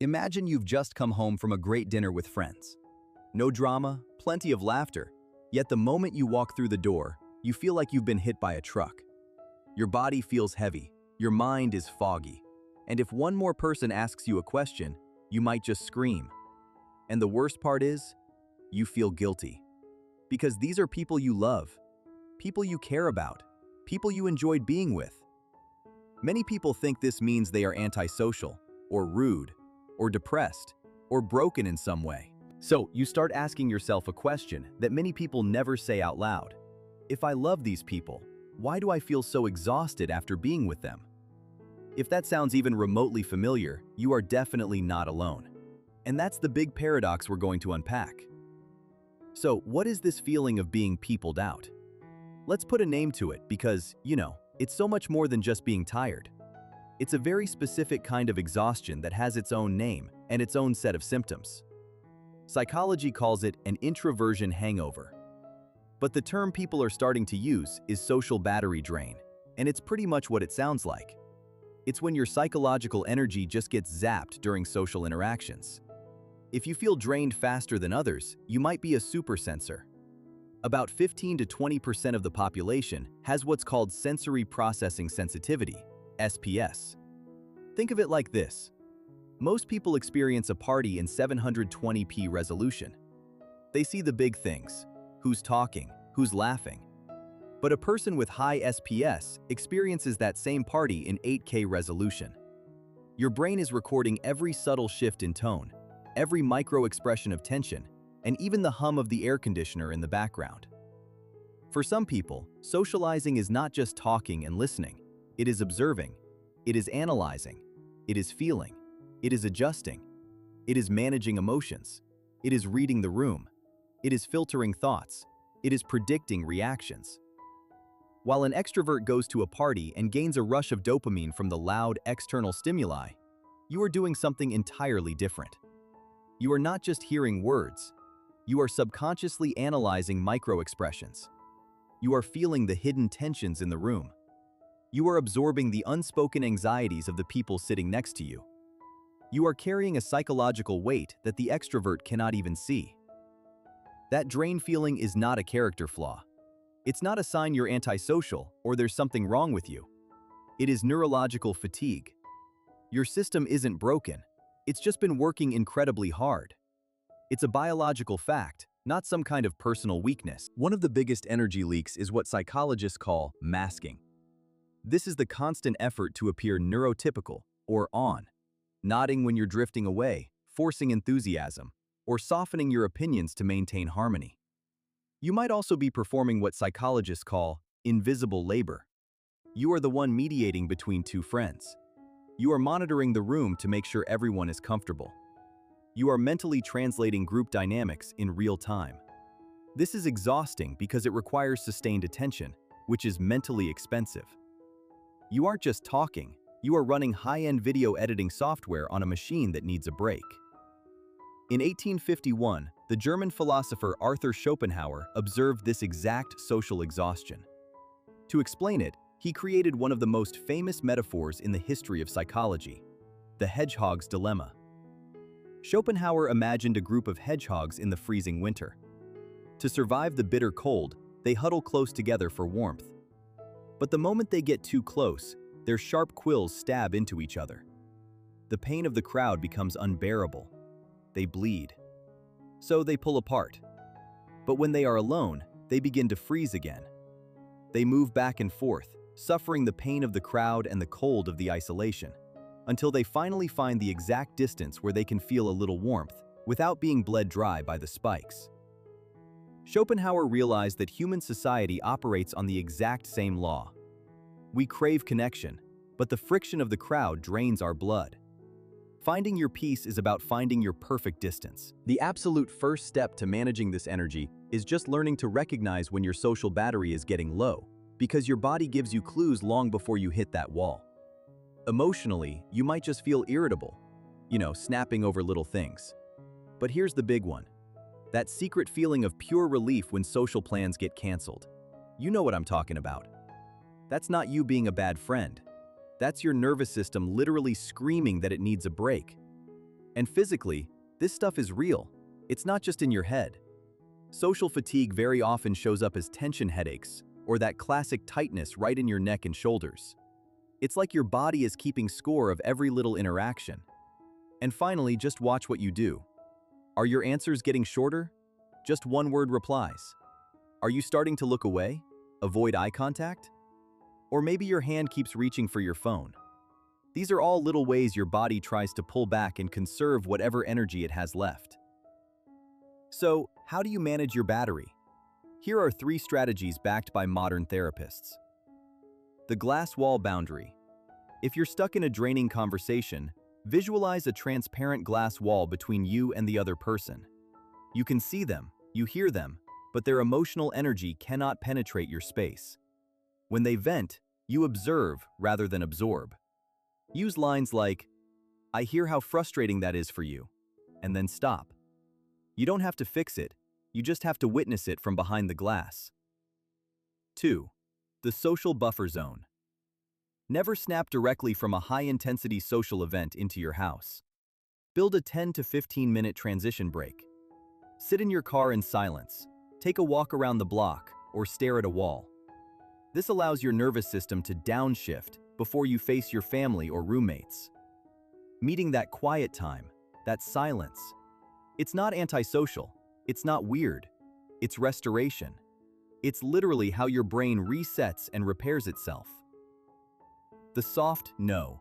Imagine you've just come home from a great dinner with friends. No drama, plenty of laughter, yet the moment you walk through the door, you feel like you've been hit by a truck. Your body feels heavy, your mind is foggy, and if one more person asks you a question, you might just scream. And the worst part is, you feel guilty. Because these are people you love, people you care about, people you enjoyed being with. Many people think this means they are antisocial, or rude, or depressed, or broken in some way. So you start asking yourself a question that many people never say out loud. If I love these people, why do I feel so exhausted after being with them? If that sounds even remotely familiar, you are definitely not alone. And that's the big paradox we're going to unpack. So, what is this feeling of being peopled out? Let's put a name to it because, it's so much more than just being tired. It's a very specific kind of exhaustion that has its own name and its own set of symptoms. Psychology calls it an introversion hangover. But the term people are starting to use is social battery drain, and it's pretty much what it sounds like. It's when your psychological energy just gets zapped during social interactions. If you feel drained faster than others, you might be a supersensor. About 15 to 20% of the population has what's called sensory processing sensitivity, SPS. Think of it like this. Most people experience a party in 720p resolution. They see the big things, who's talking, who's laughing. But a person with high SPS experiences that same party in 8K resolution. Your brain is recording every subtle shift in tone, every micro-expression of tension, and even the hum of the air conditioner in the background. For some people, socializing is not just talking and listening. It is observing, it is analyzing, it is feeling, it is adjusting, it is managing emotions, it is reading the room, it is filtering thoughts, it is predicting reactions. While an extrovert goes to a party and gains a rush of dopamine from the loud external stimuli, you are doing something entirely different. You are not just hearing words, you are subconsciously analyzing micro-expressions. You are feeling the hidden tensions in the room. You are absorbing the unspoken anxieties of the people sitting next to you. You are carrying a psychological weight that the extrovert cannot even see. That drain feeling is not a character flaw. It's not a sign you're antisocial or there's something wrong with you. It is neurological fatigue. Your system isn't broken. It's just been working incredibly hard. It's a biological fact, not some kind of personal weakness. One of the biggest energy leaks is what psychologists call masking. This is the constant effort to appear neurotypical or on, nodding when you're drifting away, forcing enthusiasm, or softening your opinions to maintain harmony. You might also be performing what psychologists call invisible labor. You are the one mediating between two friends. You are monitoring the room to make sure everyone is comfortable. You are mentally translating group dynamics in real time. This is exhausting because it requires sustained attention, which is mentally expensive. You aren't just talking, you are running high-end video editing software on a machine that needs a break. In 1851, the German philosopher Arthur Schopenhauer observed this exact social exhaustion. To explain it, he created one of the most famous metaphors in the history of psychology, the hedgehog's dilemma. Schopenhauer imagined a group of hedgehogs in the freezing winter. To survive the bitter cold, they huddle close together for warmth. But the moment they get too close, their sharp quills stab into each other. The pain of the crowd becomes unbearable. They bleed. So they pull apart. But when they are alone, they begin to freeze again. They move back and forth, suffering the pain of the crowd and the cold of the isolation, until they finally find the exact distance where they can feel a little warmth without being bled dry by the spikes. Schopenhauer realized that human society operates on the exact same law. We crave connection, but the friction of the crowd drains our blood. Finding your peace is about finding your perfect distance. The absolute first step to managing this energy is just learning to recognize when your social battery is getting low, because your body gives you clues long before you hit that wall. Emotionally, you might just feel irritable, snapping over little things. But here's the big one. That secret feeling of pure relief when social plans get canceled. You know what I'm talking about. That's not you being a bad friend. That's your nervous system literally screaming that it needs a break. And physically, this stuff is real. It's not just in your head. Social fatigue very often shows up as tension headaches, or that classic tightness right in your neck and shoulders. It's like your body is keeping score of every little interaction. And finally, just watch what you do. Are your answers getting shorter? Just one-word replies. Are you starting to look away? Avoid eye contact? Or maybe your hand keeps reaching for your phone. These are all little ways your body tries to pull back and conserve whatever energy it has left. So, how do you manage your battery? Here are 3 strategies backed by modern therapists. The glass wall boundary. If you're stuck in a draining conversation, visualize a transparent glass wall between you and the other person. You can see them, you hear them, but their emotional energy cannot penetrate your space. When they vent, you observe rather than absorb. Use lines like, "I hear how frustrating that is for you," and then stop. You don't have to fix it, you just have to witness it from behind the glass. 2. The social buffer zone. Never snap directly from a high-intensity social event into your house. Build a 10 to 15-minute transition break. Sit in your car in silence, take a walk around the block, or stare at a wall. This allows your nervous system to downshift before you face your family or roommates. Meeting that quiet time, that silence. It's not antisocial, it's not weird, it's restoration. It's literally how your brain resets and repairs itself. The soft no.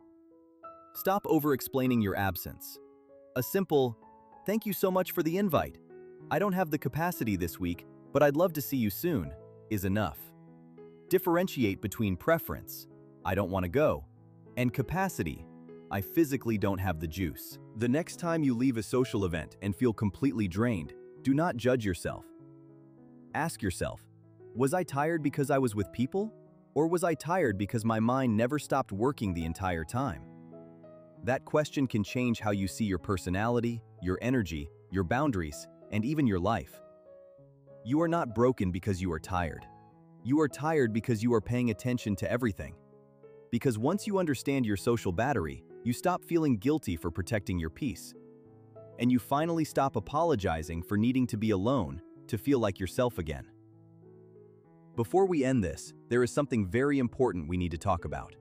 Stop over-explaining your absence. A simple, "Thank you so much for the invite. I don't have the capacity this week, but I'd love to see you soon," is enough. Differentiate between preference, "I don't want to go," and capacity, "I physically don't have the juice." The next time you leave a social event and feel completely drained, do not judge yourself. Ask yourself, was I tired because I was with people? Or was I tired because my mind never stopped working the entire time? That question can change how you see your personality, your energy, your boundaries, and even your life. You are not broken because you are tired. You are tired because you are paying attention to everything. Because once you understand your social battery, you stop feeling guilty for protecting your peace. And you finally stop apologizing for needing to be alone to feel like yourself again. Before we end this, there is something very important we need to talk about.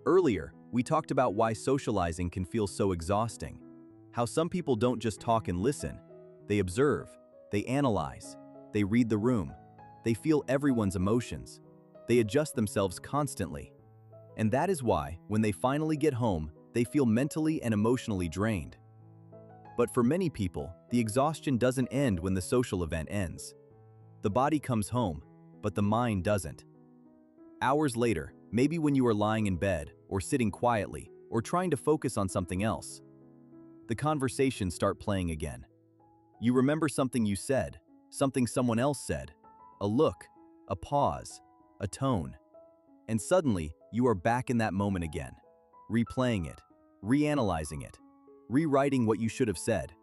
Earlier, we talked about why socializing can feel so exhausting. How some people don't just talk and listen, they observe, they analyze, they read the room, they feel everyone's emotions, they adjust themselves constantly. And that is why, when they finally get home, they feel mentally and emotionally drained. But for many people, the exhaustion doesn't end when the social event ends. The body comes home, but the mind doesn't. Hours later, maybe when you are lying in bed, or sitting quietly, or trying to focus on something else, the conversations start playing again. You remember something you said, something someone else said, a look, a pause, a tone. And suddenly, you are back in that moment again, replaying it, reanalyzing it, rewriting what you should have said,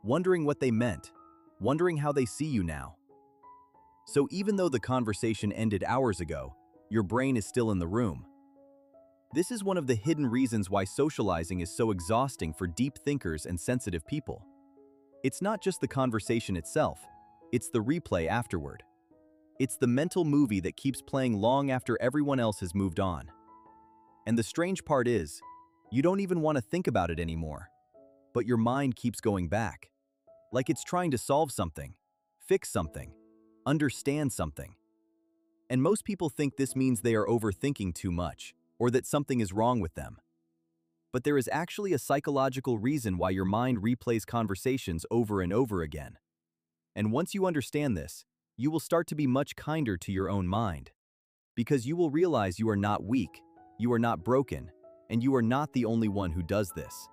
wondering what they meant, wondering how they see you now. So even though the conversation ended hours ago, your brain is still in the room. This is one of the hidden reasons why socializing is so exhausting for deep thinkers and sensitive people. It's not just the conversation itself, it's the replay afterward. It's the mental movie that keeps playing long after everyone else has moved on. And the strange part is, you don't even want to think about it anymore. But your mind keeps going back. Like it's trying to solve something, fix something, understand something. And most people think this means they are overthinking too much, or that something is wrong with them. But there is actually a psychological reason why your mind replays conversations over and over again. And once you understand this, you will start to be much kinder to your own mind. Because you will realize you are not weak, you are not broken, and you are not the only one who does this.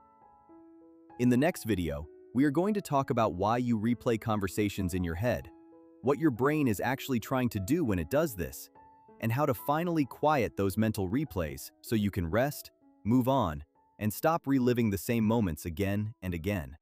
In the next video, we are going to talk about why you replay conversations in your head, what your brain is actually trying to do when it does this, and how to finally quiet those mental replays so you can rest, move on, and stop reliving the same moments again and again.